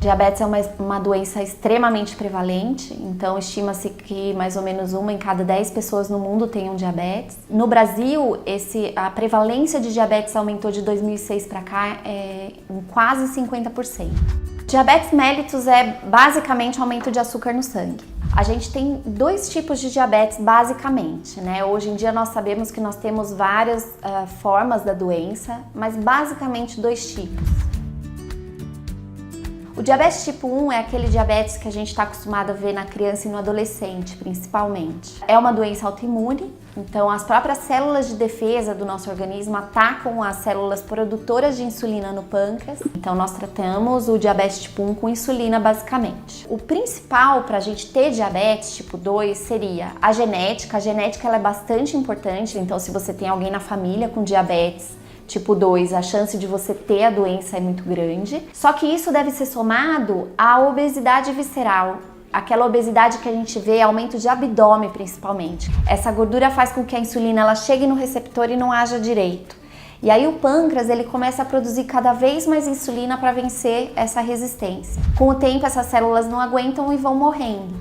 Diabetes é uma doença extremamente prevalente, então estima-se que mais ou menos 1 em cada 10 pessoas no mundo tenham diabetes. No Brasil, a prevalência de diabetes aumentou de 2006 para cá em quase 50%. Diabetes mellitus é basicamente um aumento de açúcar no sangue. A gente tem 2 tipos de diabetes basicamente, né? Hoje em dia nós sabemos que nós temos várias formas da doença, mas basicamente 2 tipos. O diabetes tipo 1 é aquele diabetes que a gente está acostumado a ver na criança e no adolescente, principalmente. É uma doença autoimune, então as próprias células de defesa do nosso organismo atacam as células produtoras de insulina no pâncreas. Então nós tratamos o diabetes tipo 1 com insulina basicamente. O principal para a gente ter diabetes tipo 2 seria a genética. A genética ela é bastante importante, então se você tem alguém na família com diabetes tipo 2, a chance de você ter a doença é muito grande. Só que isso deve ser somado à obesidade visceral, aquela obesidade que a gente vê, aumento de abdômen principalmente. Essa gordura faz com que a insulina ela chegue no receptor e não haja direito. E aí o pâncreas ele começa a produzir cada vez mais insulina para vencer essa resistência. Com o tempo essas células não aguentam e vão morrendo.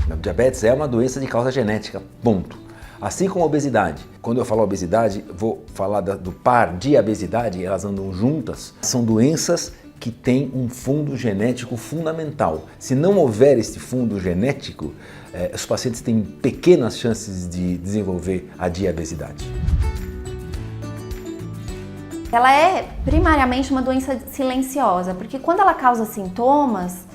O diabetes é uma doença de causa genética, ponto. Assim como a obesidade. Quando eu falo obesidade, vou falar do par diabesidade, elas andam juntas. São doenças que têm um fundo genético fundamental. Se não houver esse fundo genético, os pacientes têm pequenas chances de desenvolver a diabesidade. Ela é primariamente uma doença silenciosa, porque quando ela causa sintomas,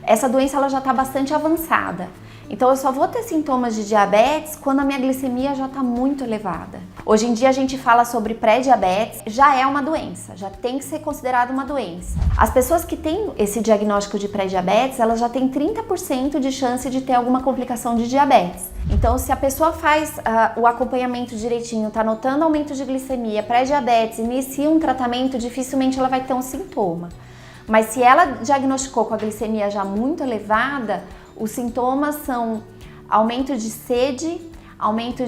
essa doença ela já está bastante avançada. Então eu só vou ter sintomas de diabetes quando a minha glicemia já está muito elevada. Hoje em dia a gente fala sobre pré-diabetes, já é uma doença, já tem que ser considerada uma doença. As pessoas que têm esse diagnóstico de pré-diabetes, elas já têm 30% de chance de ter alguma complicação de diabetes. Então se a pessoa faz o acompanhamento direitinho, está notando aumento de glicemia, pré-diabetes, inicia um tratamento, dificilmente ela vai ter um sintoma. Mas se ela diagnosticou com a glicemia já muito elevada, os sintomas são aumento de sede, aumento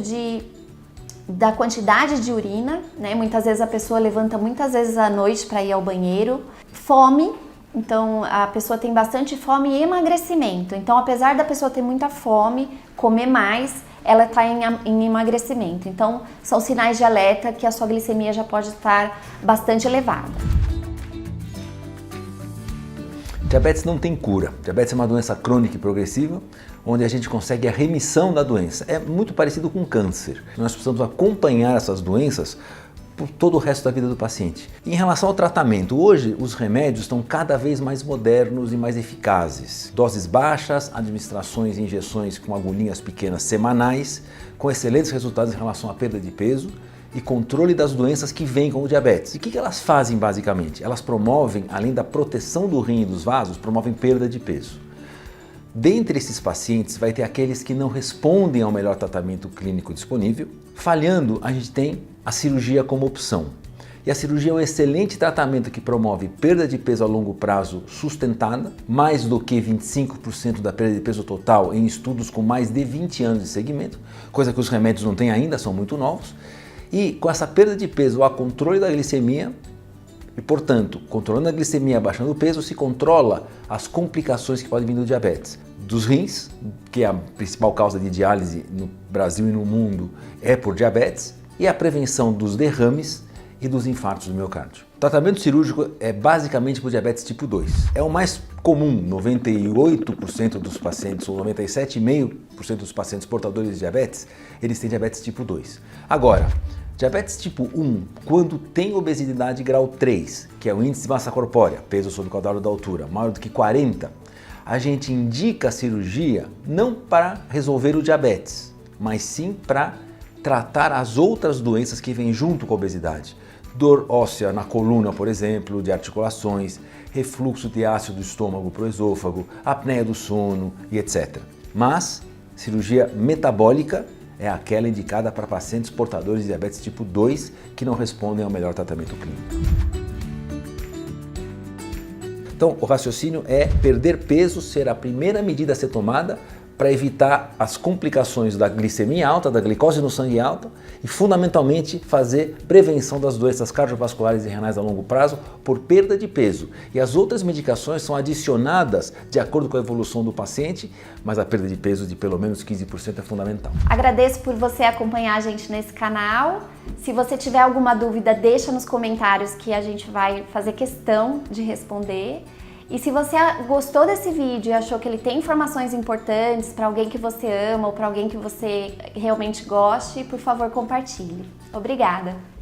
da quantidade de urina, né? Muitas vezes a pessoa levanta muitas vezes à noite para ir ao banheiro. Fome, então a pessoa tem bastante fome e emagrecimento. Então apesar da pessoa ter muita fome, comer mais, ela está em emagrecimento. Então são sinais de alerta que a sua glicemia já pode estar bastante elevada. Diabetes não tem cura. Diabetes é uma doença crônica e progressiva, onde a gente consegue a remissão da doença. É muito parecido com câncer. Nós precisamos acompanhar essas doenças por todo o resto da vida do paciente. Em relação ao tratamento, hoje os remédios estão cada vez mais modernos e mais eficazes. Doses baixas, administrações e injeções com agulhinhas pequenas semanais, com excelentes resultados em relação à perda de peso e controle das doenças que vêm com o diabetes. E o que elas fazem basicamente? Elas promovem, além da proteção do rim e dos vasos, promovem perda de peso. Dentre esses pacientes vai ter aqueles que não respondem ao melhor tratamento clínico disponível. Falhando, a gente tem a cirurgia como opção. E a cirurgia é um excelente tratamento que promove perda de peso a longo prazo sustentada, mais do que 25% da perda de peso total em estudos com mais de 20 anos de segmento, coisa que os remédios não têm ainda, são muito novos. E com essa perda de peso há controle da glicemia e, portanto, controlando a glicemia, baixando o peso, se controla as complicações que podem vir do diabetes. Dos rins, que é a principal causa de diálise no Brasil e no mundo, é por diabetes, e a prevenção dos derrames e dos infartos do miocárdio. O tratamento cirúrgico é basicamente por diabetes tipo 2. É o mais comum, 98% dos pacientes ou 97,5% dos pacientes portadores de diabetes, eles têm diabetes tipo 2. Agora, diabetes tipo 1, quando tem obesidade grau 3, que é o índice de massa corpórea, peso sobre o quadrado da altura, maior do que 40, a gente indica a cirurgia não para resolver o diabetes, mas sim para tratar as outras doenças que vêm junto com a obesidade. Dor óssea na coluna, por exemplo, de articulações, refluxo de ácido do estômago para o esôfago, apneia do sono e etc. Mas cirurgia metabólica é aquela indicada para pacientes portadores de diabetes tipo 2 que não respondem ao melhor tratamento clínico. Então, o raciocínio é perder peso ser a primeira medida a ser tomada para evitar as complicações da glicemia alta, da glicose no sangue alta e fundamentalmente fazer prevenção das doenças cardiovasculares e renais a longo prazo por perda de peso. E as outras medicações são adicionadas de acordo com a evolução do paciente, mas a perda de peso de pelo menos 15% é fundamental. Agradeço por você acompanhar a gente nesse canal. Se você tiver alguma dúvida, deixa nos comentários que a gente vai fazer questão de responder. E se você gostou desse vídeo e achou que ele tem informações importantes para alguém que você ama ou para alguém que você realmente goste, por favor, compartilhe. Obrigada!